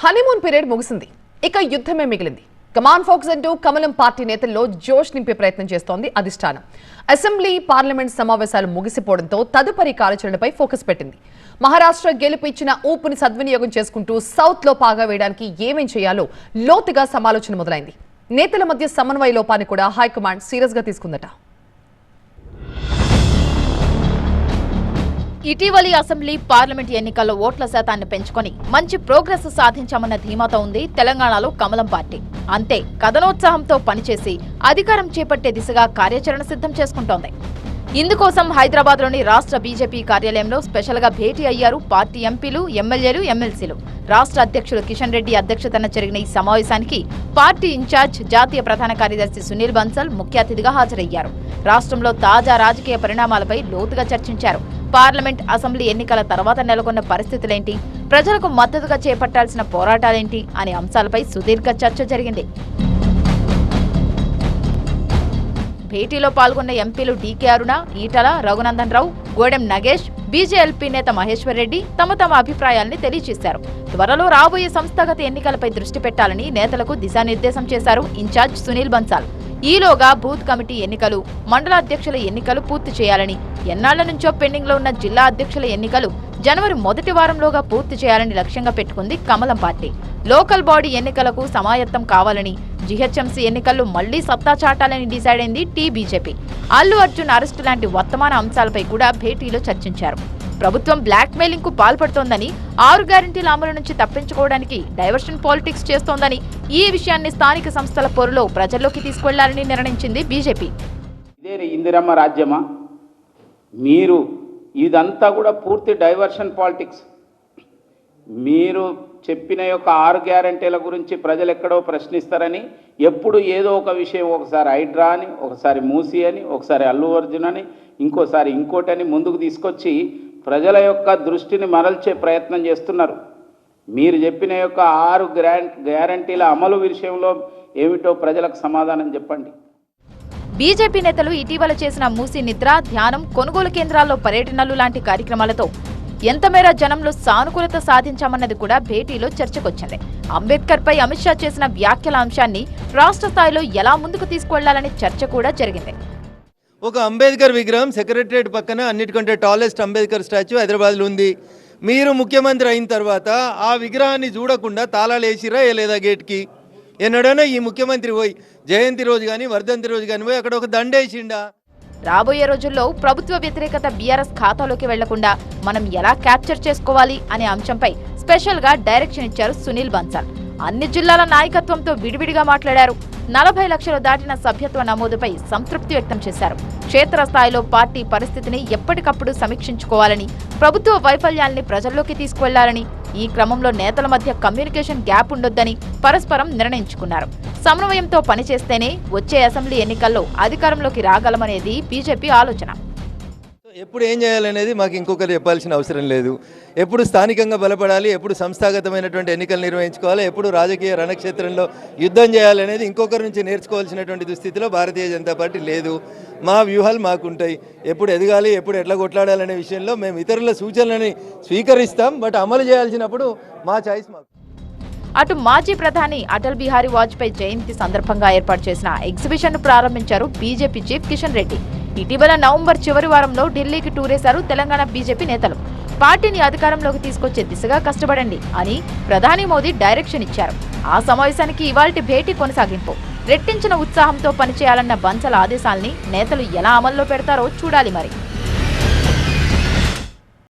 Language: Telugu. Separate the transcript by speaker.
Speaker 1: హనీమూన్ పీరియడ్ ముగిసింది. ఇక యుద్ధమే మిగిలింది. కమాన్ ఫోక్స్ అంటూ కమలం పార్టీ నేతల్లో జోష్ నింపే ప్రయత్నం చేస్తోంది అధిష్టానం. అసెంబ్లీ పార్లమెంట్ సమావేశాలు ముగిసిపోవడంతో తదుపరి కార్యాచరణపై ఫోకస్ పెట్టింది. మహారాష్ట్ర గెలుపు ఇచ్చిన ఊపుని సద్వినియోగం చేసుకుంటూ సౌత్ లో పాగా వేయడానికి ఏమేం చేయాలో లోతుగా సమాలోచన మొదలైంది. నేతల మధ్య సమన్వయ లోపాన్ని కూడా హైకమాండ్ సీరియస్ గా తీసుకుందట.
Speaker 2: ఇటీవలి అసెంబ్లీ పార్లమెంట్ ఎన్నికల్లో ఓట్ల శాతాన్ని పెంచుకొని మంచి ప్రోగ్రెస్ సాధించామన్న ధీమాతో ఉంది తెలంగాణలో కమలం పార్టీ. అంతే కథనోత్సాహంతో పనిచేసి అధికారం చేపట్టే దిశగా కార్యాచరణ సిద్ధం చేసుకుంటోంది. ఇందుకోసం హైదరాబాద్లోని రాష్ట్ర బీజేపీ కార్యాలయంలో స్పెషల్గా భేటీ అయ్యారు పార్టీ ఎంపీలు, ఎమ్మెల్యేలు, ఎమ్మెల్సీలు. రాష్ట్ర అధ్యక్షుడు కిషన్ రెడ్డి అధ్యక్షతన జరిగిన ఈ సమావేశానికి పార్టీ ఇన్ఛార్జ్, జాతీయ ప్రధాన కార్యదర్శి సునీల్ బన్సల్ ముఖ్య అతిథిగా హాజరయ్యారు. రాష్ట్రంలో తాజా రాజకీయ పరిణామాలపై లోతుగా చర్చించారు. పార్లమెంట్, అసెంబ్లీ ఎన్నికల తర్వాత నెలకొన్న పరిస్థితులేంటి, ప్రజలకు మద్దతుగా చేపట్టాల్సిన పోరాటాలేంటి అనే అంశాలపై సుదీర్ఘ చర్చ జరిగింది. భేటీలో పాల్గొన్న ఎంపీలు డీకే అరుణ, ఈటల, రఘునందన్ రావు, గోడెం నగేష్, బీజేఎల్పీ నేత మహేశ్వర్ రెడ్డి తమ అభిప్రాయాల్ని తెలియజేశారు. త్వరలో రాబోయే సంస్థాగత ఎన్నికలపై దృష్టి పెట్టాలని నేతలకు దిశానిర్దేశం చేశారు ఇన్ఛార్జ్ సునీల్ బన్సాల్. ఈలోగా బూత్ కమిటీ ఎన్నికలు, మండల అధ్యక్షుల ఎన్నికలు పూర్తి చేయాలని, ఎన్నాళ్ల నుంచో పెండింగ్ లో ఉన్న జిల్లా అధ్యక్షుల ఎన్నికలు జనవరి మొదటి వారంలోగా పూర్తి చేయాలని లక్ష్యంగా పెట్టుకుంది కమలం పార్టీ. లోకల్ బాడీ ఎన్నికలకు సమాయత్తం కావాలని, జీహెచ్ఎంసీ ఎన్నికల్లో మళ్లీ సత్తా చాటాలని డిసైడ్ అయింది బీజేపీ. అల్లు అర్జున్ అరెస్టు లాంటి వర్తమాన అంశాలపై కూడా భేటీలో చర్చించారు. ప్రభుత్వం బ్లాక్ మెయిలింగ్ కు పాల్పడుతోందని, 6 గ్యారెంటీల అమలు నుంచి తప్పించుకోవడానికి డైవర్షన్ పాలిటిక్స్ చేస్తోందని, ఈ విషయాన్ని స్థానిక సంస్థల పోరులో ప్రజల్లోకి తీసుకెళ్లాలని నిర్ణయించింది బీజేపీ.
Speaker 3: ఇదే ఇందిరమ్మ రాజ్యమా? మీరు ఇదంతా కూడా పూర్తి డైవర్షన్ పాలిటిక్స్. మీరు చెప్పిన యొక్క 6 గ్యారెంటీల గురించి ప్రజలు ఎక్కడో ప్రశ్నిస్తారని ఎప్పుడు ఏదో ఒక విషయం, ఒకసారి హైడ్రా అని, ఒకసారి మూసి అని, ఒకసారి అల్లు అర్జున్ అని, ఇంకోసారి ఇంకోటని ముందుకు తీసుకొచ్చి ప్రజల యొక్క దృష్టిని మరల్చే ప్రయత్నం చేస్తున్నారు. మీరు చెప్పిన యొక్క 6 గ్యారెంటీల అమలు విషయంలో ఏమిటో ప్రజలకు సమాధానం చెప్పండి.
Speaker 2: బీజేపీ నేతలు ఇటీవల చేసిన మూసి నిద్ర, ధ్యానం, కొనుగోలు కేంద్రాల్లో పర్యటనలు లాంటి కార్యక్రమాలతో ఎంతమేర జనంలో సానుకూలత సాధించామన్నది కూడా భేటీలో చర్చకొచ్చింది. అంబేద్కర్ పై అమిత్ షా చేసిన వ్యాఖ్యల అంశాన్ని రాష్ట్ర స్థాయిలో ఎలా ముందుకు తీసుకువెళ్లాలనే చర్చ కూడా జరిగింది.
Speaker 4: ఒక అంబేద్కర్ విగ్రహం సెక్రటరియట్ పక్కన అన్నిటికంటే టాలెస్ట్ అంబేద్కర్ స్టాచ్యూ హైదరాబాద్లో ఉంది. మీరు ముఖ్యమంత్రి అయిన తర్వాత ఆ విగ్రహాన్ని చూడకుండా తాళాలు వేసిరా లేదా గేట్కి? ఎన్నడైనా ఈ ముఖ్యమంత్రి పోయి జయంతి రోజు కానీ వర్ధంతి రోజు కానీ పోయి అక్కడ ఒక దండేసిండా?
Speaker 2: రాబోయే రోజుల్లో ప్రభుత్వ వ్యతిరేకత బీఆర్ఎస్ ఖాతాలోకి వెళ్లకుండా మనం ఎలా క్యాప్చర్ చేసుకోవాలి అనే అంశంపై స్పెషల్ గా డైరెక్షన్ ఇచ్చారు సునీల్ బన్సాల్. అన్ని జిల్లాల నాయకత్వంతో విడివిడిగా మాట్లాడారు. 40 లక్షలు దాటిన సభ్యత్వ నమోదుపై సంతృప్తి వ్యక్తం చేశారు. క్షేత్రస్థాయిలో పార్టీ పరిస్థితిని ఎప్పటికప్పుడు సమీక్షించుకోవాలని, ప్రభుత్వ వైఫల్యాల్ని ప్రజల్లోకి తీసుకువెళ్లాలని, ఈ క్రమంలో నేతల మధ్య కమ్యూనికేషన్ గ్యాప్ ఉండొద్దని పరస్పరం నిర్ణయించుకున్నారు. సమన్వయంతో పనిచేస్తేనే వచ్చే అసెంబ్లీ ఎన్నికల్లో అధికారంలోకి రాగలమనేది బీజేపీ ఆలోచన.
Speaker 4: ఎప్పుడు ఏం చేయాలనేది మాకు ఇంకొకరు చెప్పాల్సిన అవసరం లేదు. ఎప్పుడు స్థానికంగా బలపడాలి, ఎప్పుడు సంస్థాగతమైనటువంటి ఎన్నికలు నిర్వహించుకోవాలి, ఎప్పుడు రాజకీయ రణక్షేత్రంలో యుద్ధం చేయాలనేది ఇంకొకరి నుంచి నేర్చుకోవాల్సినటువంటి దుస్థితిలో భారతీయ జనతా పార్టీ లేదు. మా వ్యూహాలు మాకుంటాయి. ఎప్పుడు ఎదగాలి, ఎప్పుడు ఎట్లా కొట్లాడాలనే విషయంలో మేము ఇతరుల సూచనలని స్వీకరిస్తాం. బట్ అమలు చేయాల్సినప్పుడు మా చాయిస్ మాకు.
Speaker 2: అటు మాజీ ప్రధాని అటల్ బిహారీ వాజ్పేయి జయంతి సందర్భంగా ఏర్పాటు చేసిన ఎగ్జిబిషన్ ను ప్రారంభించారు బీజేపీ చీఫ్ కిషన్ రెడ్డి. ఇటీవల నవంబర్ చివరి వారంలో ఢిల్లీకి టూరేశారు తెలంగాణ బీజేపీ నేతలు. పార్టీని అధికారంలోకి తీసుకొచ్చే దిశగా కష్టపడండి అని ప్రధాని మోదీ డైరెక్షన్ ఇచ్చారు. ఆ సమావేశానికి ఇవాల్టి భేటీ కొనసాగింపు. రెట్టించిన ఉత్సాహంతో పనిచేయాలన్న బన్సల్ ఆదేశాల్ని నేతలు ఎలా అమల్లో పెడతారో చూడాలి మరి.